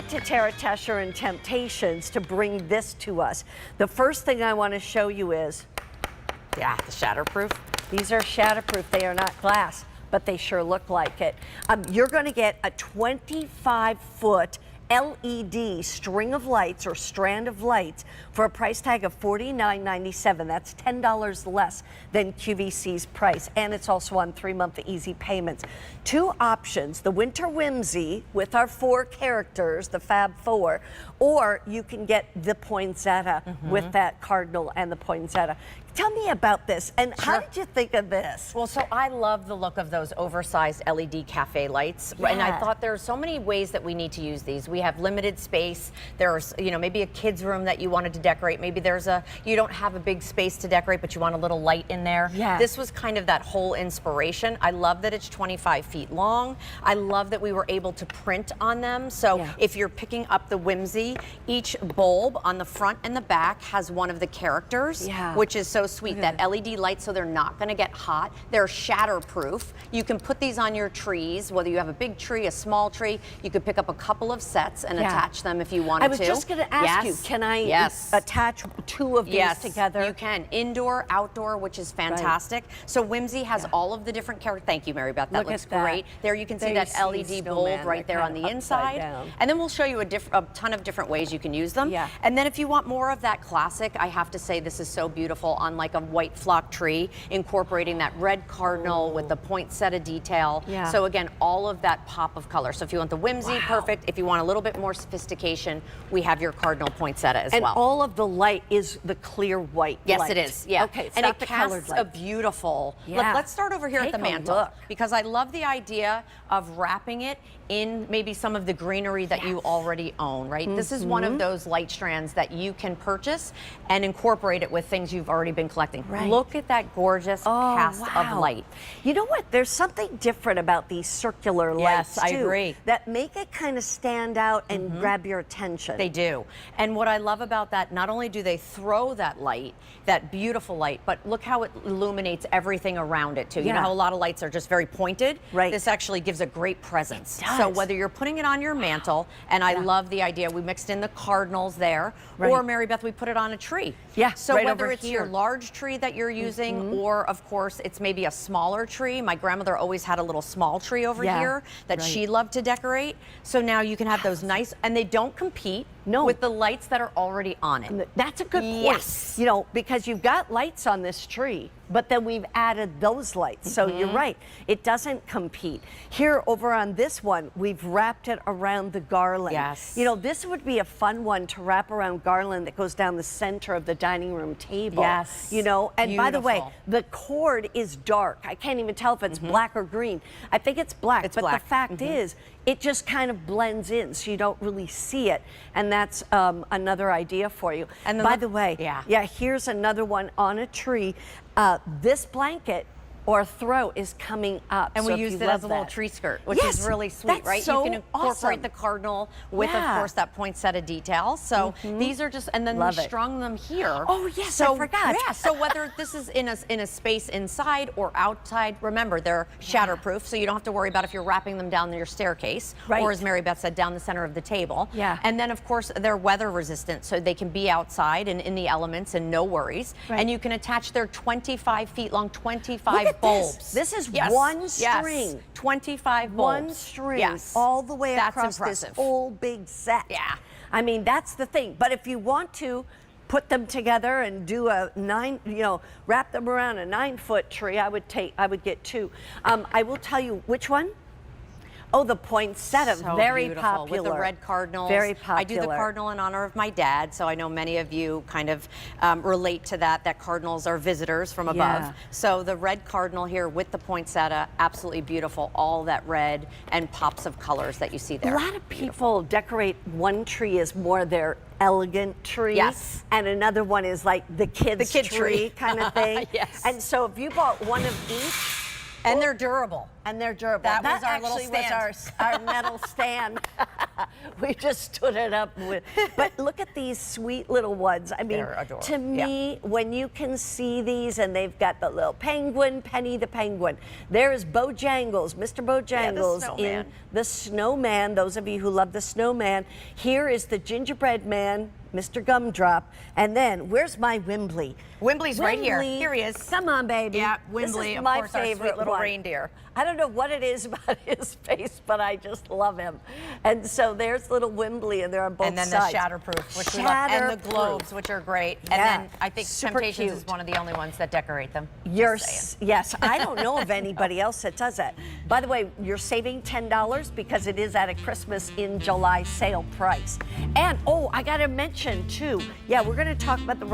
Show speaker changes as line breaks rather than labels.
went to Tara Tesher and Temp-tations to bring this to us. The first thing I want to show you is,
the shatterproof.
These are shatterproof. They are not glass, but they sure look like it. You're going to get a 25-foot LED string of lights or strand of lights for a price tag of $49.97. That's $10 less than QVC's price, and it's also on 3-month easy payments. Two options: the Winter Whimsy with our 4 characters, the Fab Four, or you can get the poinsettia with that cardinal and the poinsettia. Tell me about this, and how did you think of this?
Well, so I love the look of those oversized LED cafe lights, and I thought there are so many ways that we need to use these. We have limited space. There's, maybe a kid's room that you wanted to decorate. Maybe you don't have a big space to decorate, but you want a little light in there.
Yeah.
This was kind of that whole inspiration. I love that it's 25 feet long. I love that we were able to print on them. So if you're picking up the Whimsy, each bulb on the front and the back has one of the characters, which is so sweet. That LED light, so they're not going to get hot. They're shatterproof. You can put these on your trees, whether you have a big tree, a small tree. You could pick up a couple of sets and attach them if you wanted to.
I was just going to ask you, can I attach 2 of these together?
You can. Indoor, outdoor, which is fantastic. So Whimsy has all of the different characters. Thank you, Mary Beth. That looks great. There you can see that LED bulb right there on the inside. And then we'll show you a ton of different ways you can use them. And then if you want more of that classic, I have to say this is so beautiful on like a white flock tree, incorporating that red cardinal with the poinsettia detail. So again, all of that pop of color. So if you want the Whimsy, perfect. If you want a little bit more sophistication, we have your cardinal poinsettia as well.
And all of the light is the clear white light.
Yes, it is. Yeah.
Okay, it's
and
not
it
the
casts
colored light.
a beautiful. Let's start over here at the mantle, because I love the idea of wrapping it in maybe some of the greenery that you already own, right? This is one of those light strands that you can purchase and incorporate it with things you've already been collecting. Look at that gorgeous cast of light.
You know what? There's something different about these circular lights,
too, I agree.
that make it kind of stand out and grab your attention.
They do. And what I love about that, not only do they throw that light, that beautiful light, but look how it illuminates everything around it, too. You know how a lot of lights are just very pointed? This actually gives a great presence. So whether you're putting it on your mantle, and I love the idea, we mixed in the cardinals there, or Mary Beth, we put it on a tree. So whether it's your large tree that you're using, or of course it's maybe a smaller tree. My grandmother always had a little small tree over here that she loved to decorate. So now you can have those nice, and they don't compete with the lights that are already on it.
That's a good point. You know, because you've got lights on this tree, but then we've added those lights. So you're right, it doesn't compete. Here over on this one, we've wrapped it around the garland. You know, this would be a fun one to wrap around garland that goes down the center of the dining room table. You know, and by the way, the cord is dark. I can't even tell if it's black or green. I think it's black, but the fact is, it just kind of blends in, so you don't really see it. And that's another idea for you. And by the way, here's another one on a tree. This blanket or throw is coming up.
And we used it as a little tree skirt, which is really sweet, right?
So
you can incorporate the cardinal with, of course, that poinsettia detail. So these are just, and then we strung them here.
Oh, yes, I forgot.
So whether this is in a space inside or outside, remember, they're shatterproof, so you don't have to worry about if you're wrapping them down your staircase, or as Mary Beth said, down the center of the table. And then, of course, they're weather resistant, so they can be outside and in the elements and no worries. And you can attach their 25 feet long, 25 bulbs.
This is one string.
25 bulbs.
One string all the way across this whole big set. I mean, that's the thing. But if you want to put them together and do a wrap them around a 9-foot tree, I would get 2. I will tell you which one. Oh, the poinsettia, very popular.
With the red cardinals.
Very popular.
I do the cardinal in honor of my dad, so I know many of you kind of relate to that cardinals are visitors from above. So the red cardinal here with the poinsettia, absolutely beautiful. All that red and pops of colors that you see there.
A lot of people decorate one tree as more their elegant tree, and another one is like the kid tree kind of thing. And so if you bought one of each,
And they're durable.
And they're durable.
That was our little
actually
stand.
was our metal stand. We just stood it up with. But look at these sweet little ones. I mean,
They're adorable.
to me, when you can see these and they've got the little penguin, Penny the penguin. There is Bojangles, Mr. Bojangles in the snowman. Those of you who love the snowman. Here is the gingerbread man, Mr. Gumdrop. And then, where's my Wimbley?
Wimbley's right here. Here he is.
Come on, baby.
Yeah,
This
Wimbley,
is
of
my
course, our
favorite
sweet little
one.
reindeer.
I don't know what it is about his face, but I just love him. And so there's little Wimbley, and they're on both sides.
And then the shatterproof, which we love, and the globes, which are great. And then I think Temp-tations is one of the only ones that decorate them.
Yes, I don't know of anybody else that does that. By the way, you're saving $10 because it is at a Christmas in July sale price. And, oh, I got to mention, too, yeah, we're going to talk about the